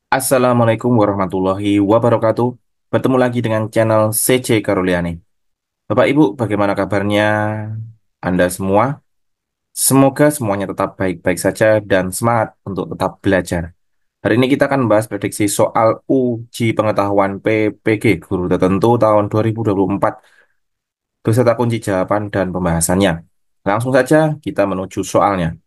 Assalamualaikum warahmatullahi wabarakatuh. Bertemu lagi dengan channel CC Karuliani. Bapak Ibu, bagaimana kabarnya Anda semua? Semoga semuanya tetap baik-baik saja dan semangat untuk tetap belajar. Hari ini kita akan membahas prediksi soal uji pengetahuan PPG Guru Tertentu tahun 2024 beserta kunci jawaban dan pembahasannya. Langsung saja kita menuju soalnya.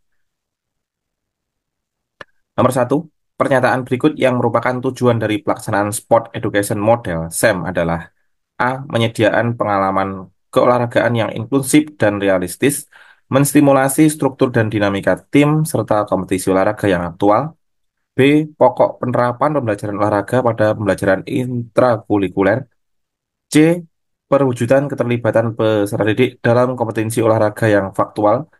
Nomor satu, pernyataan berikut yang merupakan tujuan dari pelaksanaan Sport Education Model SEM adalah A. Menyediakan pengalaman keolahragaan yang inklusif dan realistis, menstimulasi struktur dan dinamika tim, serta kompetisi olahraga yang aktual. B. Pokok penerapan pembelajaran olahraga pada pembelajaran intrakurikuler. C. Perwujudan keterlibatan peserta didik dalam kompetensi olahraga yang faktual.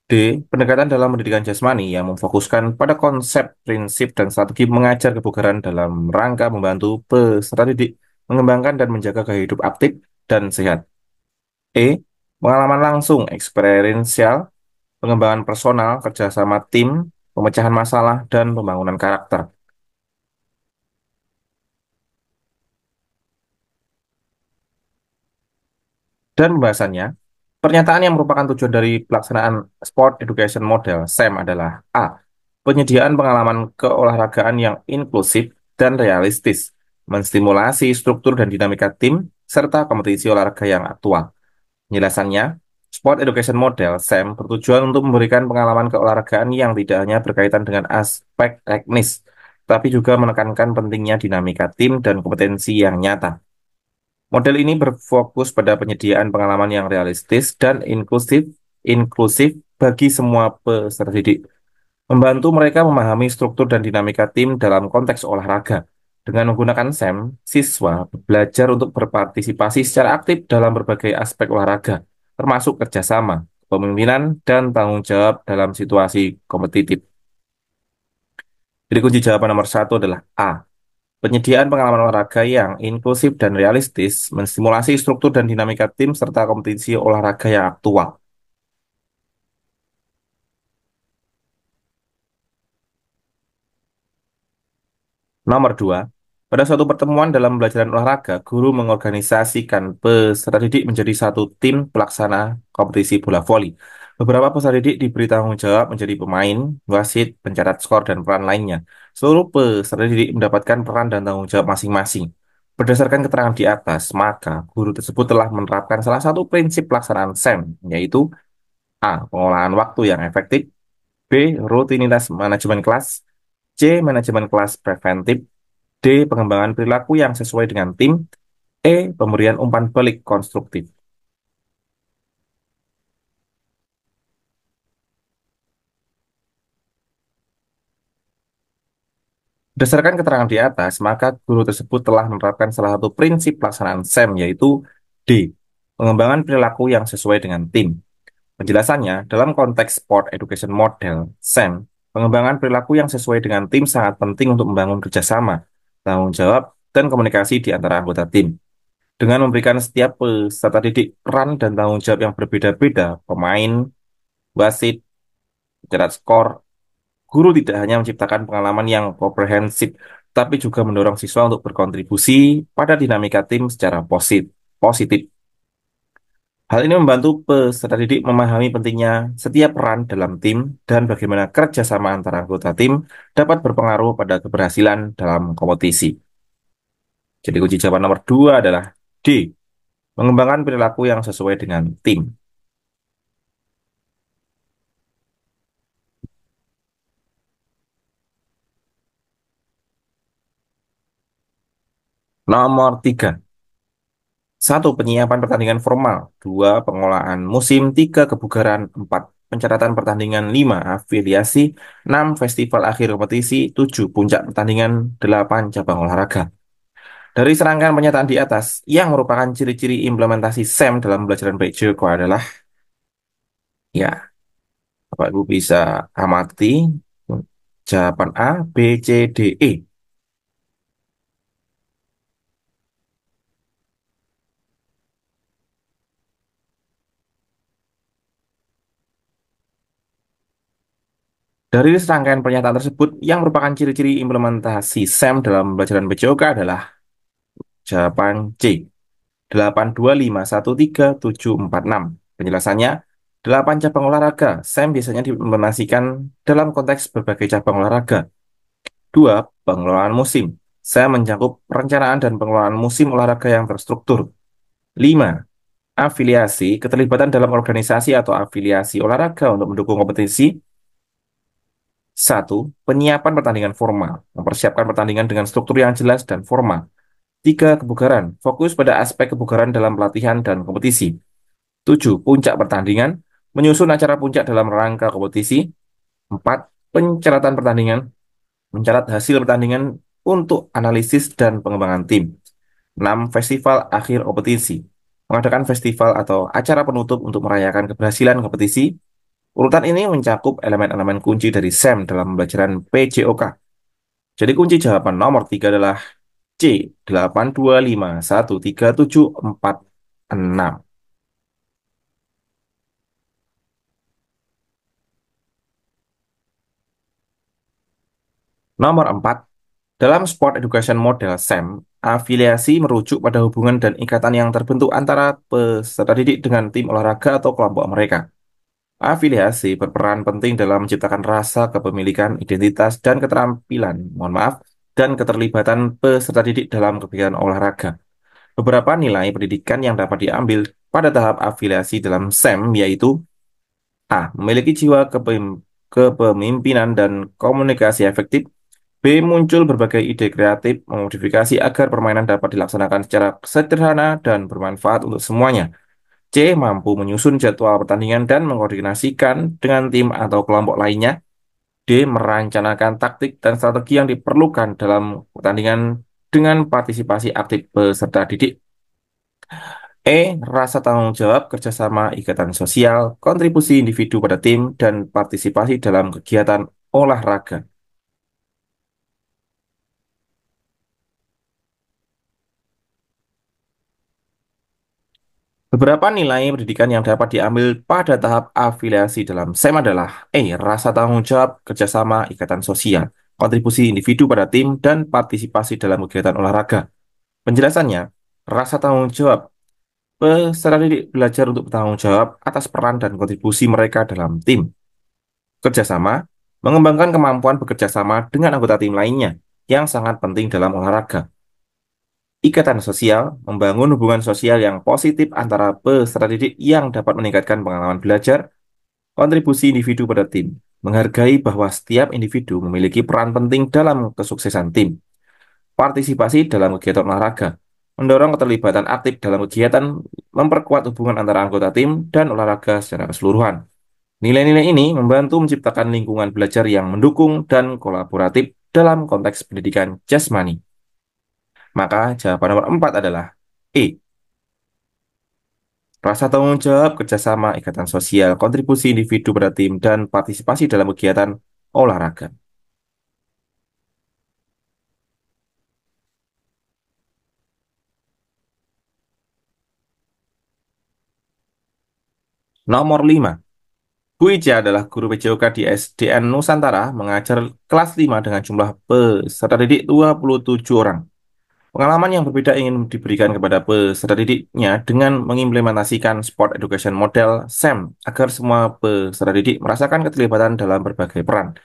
D. Pendekatan dalam pendidikan jasmani yang memfokuskan pada konsep, prinsip, dan strategi mengajar kebugaran dalam rangka membantu peserta didik mengembangkan dan menjaga gaya hidup aktif dan sehat. E. Pengalaman langsung, eksperiensial, pengembangan personal, kerjasama tim, pemecahan masalah, dan pembangunan karakter. Dan pembahasannya, pernyataan yang merupakan tujuan dari pelaksanaan Sport Education Model SEM adalah A. Penyediaan pengalaman keolahragaan yang inklusif dan realistis, menstimulasi struktur dan dinamika tim, serta kompetisi olahraga yang aktual. Penjelasannya, Sport Education Model SEM bertujuan untuk memberikan pengalaman keolahragaan yang tidak hanya berkaitan dengan aspek teknis, tapi juga menekankan pentingnya dinamika tim dan kompetensi yang nyata. Model ini berfokus pada penyediaan pengalaman yang realistis dan inklusif bagi semua peserta didik, membantu mereka memahami struktur dan dinamika tim dalam konteks olahraga. Dengan menggunakan SEM, siswa belajar untuk berpartisipasi secara aktif dalam berbagai aspek olahraga, termasuk kerjasama, kepemimpinan, dan tanggung jawab dalam situasi kompetitif. Jadi kunci jawaban nomor satu adalah A. Penyediaan pengalaman olahraga yang inklusif dan realistis, menstimulasi struktur dan dinamika tim, serta kompetisi olahraga yang aktual. Nomor dua, pada suatu pertemuan dalam pembelajaran olahraga, guru mengorganisasikan peserta didik menjadi satu tim pelaksana kompetisi bola voli. Beberapa peserta didik diberi tanggung jawab menjadi pemain, wasit, pencatat skor, dan peran lainnya. Seluruh peserta didik mendapatkan peran dan tanggung jawab masing-masing. Berdasarkan keterangan di atas, maka guru tersebut telah menerapkan salah satu prinsip pelaksanaan SEM, yaitu A. Pengolahan waktu yang efektif, B. Rutinitas manajemen kelas, C. Manajemen kelas preventif, D. Pengembangan perilaku yang sesuai dengan tim. E. Pemberian umpan balik konstruktif. Berdasarkan keterangan di atas, maka guru tersebut telah menerapkan salah satu prinsip pelaksanaan SEM, yaitu D. Pengembangan perilaku yang sesuai dengan tim. Penjelasannya, dalam konteks Sport Education Model, SEM, pengembangan perilaku yang sesuai dengan tim sangat penting untuk membangun kerjasama, tanggung jawab, dan komunikasi di antara anggota tim. Dengan memberikan setiap peserta didik peran dan tanggung jawab yang berbeda-beda, pemain, wasit, mencetak skor, guru tidak hanya menciptakan pengalaman yang komprehensif, tapi juga mendorong siswa untuk berkontribusi pada dinamika tim secara positif. Hal ini membantu peserta didik memahami pentingnya setiap peran dalam tim dan bagaimana kerjasama antara anggota tim dapat berpengaruh pada keberhasilan dalam kompetisi. Jadi kunci jawaban nomor dua adalah D. Mengembangkan perilaku yang sesuai dengan tim. Nomor tiga. Satu, penyiapan pertandingan formal. Dua, pengolahan musim. Tiga, kebugaran. Empat, pencatatan pertandingan. Lima, afiliasi. Enam, festival akhir kompetisi. Tujuh, puncak pertandingan. Delapan, cabang olahraga. Dari serangkaian pernyataan di atas, yang merupakan ciri-ciri implementasi SEM dalam pembelajaran baik Joko adalah, ya, Bapak Ibu bisa amati jawaban A, B, C, D, E. Dari serangkaian pernyataan tersebut, yang merupakan ciri-ciri implementasi SEM dalam pelajaran PJOK adalah jawaban C. 825137746. Penjelasannya, 8 cabang olahraga. SEM biasanya diimplementasikan dalam konteks berbagai cabang olahraga. 2. Pengelolaan musim. SEM mencakup perencanaan dan pengelolaan musim olahraga yang terstruktur. 5. Afiliasi, keterlibatan dalam organisasi atau afiliasi olahraga untuk mendukung kompetisi. 1. Penyiapan pertandingan formal, mempersiapkan pertandingan dengan struktur yang jelas dan formal. 3. Kebugaran, fokus pada aspek kebugaran dalam pelatihan dan kompetisi. 7. Puncak pertandingan, menyusun acara puncak dalam rangka kompetisi. 4. Pencatatan pertandingan, mencatat hasil pertandingan untuk analisis dan pengembangan tim. 6. Festival akhir kompetisi, mengadakan festival atau acara penutup untuk merayakan keberhasilan kompetisi. Urutan ini mencakup elemen-elemen kunci dari SEM dalam pembelajaran PJOK. Jadi kunci jawaban nomor 3 adalah C. 825137746. Nomor 4. Dalam Sport Education Model SEM, afiliasi merujuk pada hubungan dan ikatan yang terbentuk antara peserta didik dengan tim olahraga atau kelompok mereka. Afiliasi berperan penting dalam menciptakan rasa kepemilikan, identitas, dan keterampilan, dan keterlibatan peserta didik dalam kegiatan olahraga. Beberapa nilai pendidikan yang dapat diambil pada tahap afiliasi dalam SEM yaitu A. Memiliki jiwa kepemimpinan dan komunikasi efektif. B. Muncul berbagai ide kreatif memodifikasi agar permainan dapat dilaksanakan secara sederhana dan bermanfaat untuk semuanya. C. Mampu menyusun jadwal pertandingan dan mengkoordinasikan dengan tim atau kelompok lainnya. D. Merancangkan taktik dan strategi yang diperlukan dalam pertandingan dengan partisipasi aktif peserta didik. E. Rasa tanggung jawab, kerjasama, ikatan sosial, kontribusi individu pada tim, dan partisipasi dalam kegiatan olahraga. Beberapa nilai pendidikan yang dapat diambil pada tahap afiliasi dalam SEM adalah rasa tanggung jawab, kerjasama, ikatan sosial, kontribusi individu pada tim, dan partisipasi dalam kegiatan olahraga. Penjelasannya, rasa tanggung jawab. Peserta didik belajar untuk bertanggung jawab atas peran dan kontribusi mereka dalam tim. Kerjasama, mengembangkan kemampuan bekerja sama dengan anggota tim lainnya, yang sangat penting dalam olahraga. Ikatan sosial, membangun hubungan sosial yang positif antara peserta didik yang dapat meningkatkan pengalaman belajar, kontribusi individu pada tim, menghargai bahwa setiap individu memiliki peran penting dalam kesuksesan tim, partisipasi dalam kegiatan olahraga, mendorong keterlibatan aktif dalam kegiatan, memperkuat hubungan antara anggota tim dan olahraga secara keseluruhan. Nilai-nilai ini membantu menciptakan lingkungan belajar yang mendukung dan kolaboratif dalam konteks pendidikan jasmani. Maka jawaban nomor 4 adalah E. Rasa tanggung jawab, kerjasama, ikatan sosial, kontribusi individu pada tim, dan partisipasi dalam kegiatan olahraga. Nomor 5. Bu Ija adalah guru PJOK di SDN Nusantara, mengajar kelas 5 dengan jumlah peserta didik 27 orang. Pengalaman yang berbeda ingin diberikan kepada peserta didiknya dengan mengimplementasikan Sport Education Model SEM agar semua peserta didik merasakan keterlibatan dalam berbagai peran.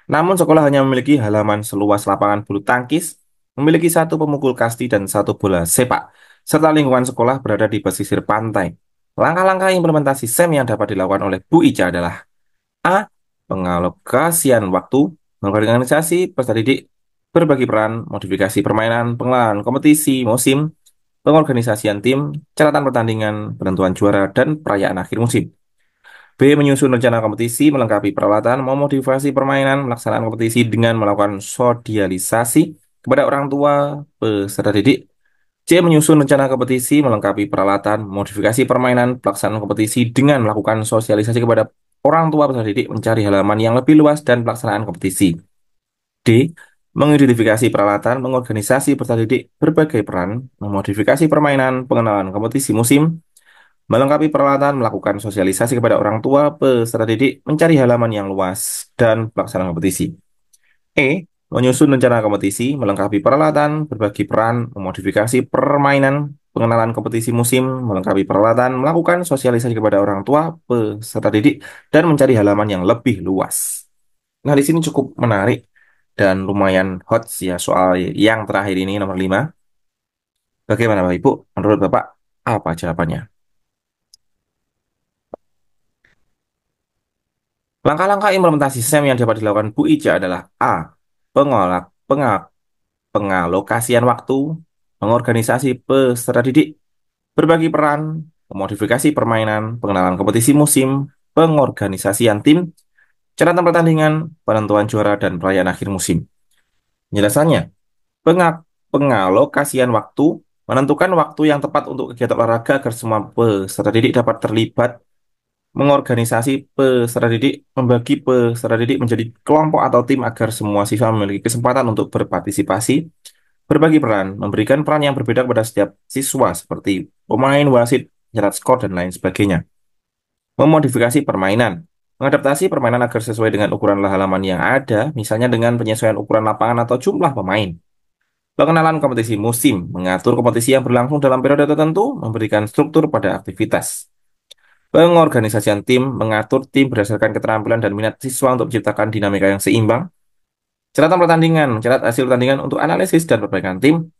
Namun sekolah hanya memiliki halaman seluas lapangan bulu tangkis, memiliki satu pemukul kasti dan satu bola sepak, serta lingkungan sekolah berada di pesisir pantai. Langkah-langkah implementasi SEM yang dapat dilakukan oleh Bu Ica adalah A. Pengalokasian waktu, mengorganisasi peserta didik, berbagi peran, modifikasi permainan, pengelolaan kompetisi, musim, pengorganisasian tim, catatan pertandingan, penentuan juara, dan perayaan akhir musim. B. Menyusun rencana kompetisi, melengkapi peralatan, memotivasi permainan, melaksanakan kompetisi dengan melakukan sosialisasi kepada orang tua peserta didik. C. Menyusun rencana kompetisi, melengkapi peralatan, modifikasi permainan, pelaksanaan kompetisi dengan melakukan sosialisasi kepada orang tua peserta didik mencari halaman yang lebih luas dan pelaksanaan kompetisi. D. Mengidentifikasi peralatan, mengorganisasi peserta didik berbagai peran, memodifikasi permainan, pengenalan kompetisi musim, Melengkapi peralatan, melakukan sosialisasi kepada orang tua, peserta didik, mencari halaman yang luas, dan pelaksanaan kompetisi. Menyusun rencana kompetisi, melengkapi peralatan, berbagi peran, memodifikasi permainan, pengenalan kompetisi musim, melengkapi peralatan, melakukan sosialisasi kepada orang tua, peserta didik, dan mencari halaman yang lebih luas. Nah, di sini cukup menarik dan lumayan hot sih ya soal yang terakhir ini nomor 5. Bagaimana Bapak Ibu? Menurut Bapak, apa jawabannya? Langkah-langkah implementasi SEM yang dapat dilakukan Bu Ija adalah A. Pengolak, pengalokasian waktu, mengorganisasi peserta didik, berbagi peran, memodifikasi permainan, pengenalan kompetisi musim, pengorganisasian tim, catatan pertandingan, penentuan juara, dan perayaan akhir musim. Penjelasannya, pengalokasian waktu, menentukan waktu yang tepat untuk kegiatan olahraga agar semua peserta didik dapat terlibat, mengorganisasi peserta didik, membagi peserta didik menjadi kelompok atau tim agar semua siswa memiliki kesempatan untuk berpartisipasi, berbagi peran, memberikan peran yang berbeda kepada setiap siswa seperti pemain, wasit, pencatat skor, dan lain sebagainya. Memodifikasi permainan, mengadaptasi permainan agar sesuai dengan ukuran halaman yang ada, misalnya dengan penyesuaian ukuran lapangan atau jumlah pemain. Pengenalan kompetisi musim, mengatur kompetisi yang berlangsung dalam periode tertentu, memberikan struktur pada aktivitas. Pengorganisasian tim, mengatur tim berdasarkan keterampilan dan minat siswa untuk menciptakan dinamika yang seimbang. Catatan pertandingan, mencatat hasil pertandingan untuk analisis dan perbaikan tim.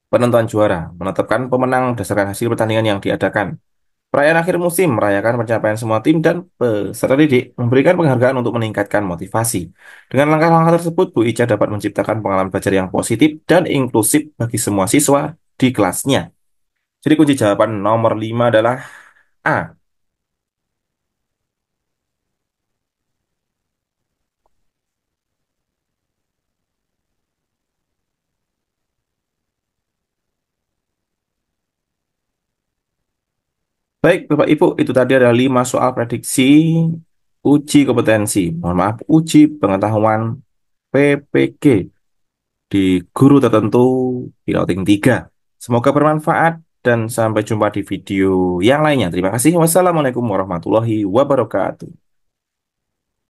Penentuan juara, menetapkan pemenang berdasarkan hasil pertandingan yang diadakan. Perayaan akhir musim, merayakan pencapaian semua tim dan peserta didik, memberikan penghargaan untuk meningkatkan motivasi. Dengan langkah-langkah tersebut, Bu Ica dapat menciptakan pengalaman belajar yang positif dan inklusif bagi semua siswa di kelasnya. Jadi kunci jawaban nomor 5 adalah A. Baik, Bapak Ibu, itu tadi ada 5 soal prediksi uji kompetensi. Mohon maaf, uji pengetahuan PPG di guru tertentu piloting 3. Semoga bermanfaat dan sampai jumpa di video yang lainnya. Terima kasih. Wassalamualaikum warahmatullahi wabarakatuh.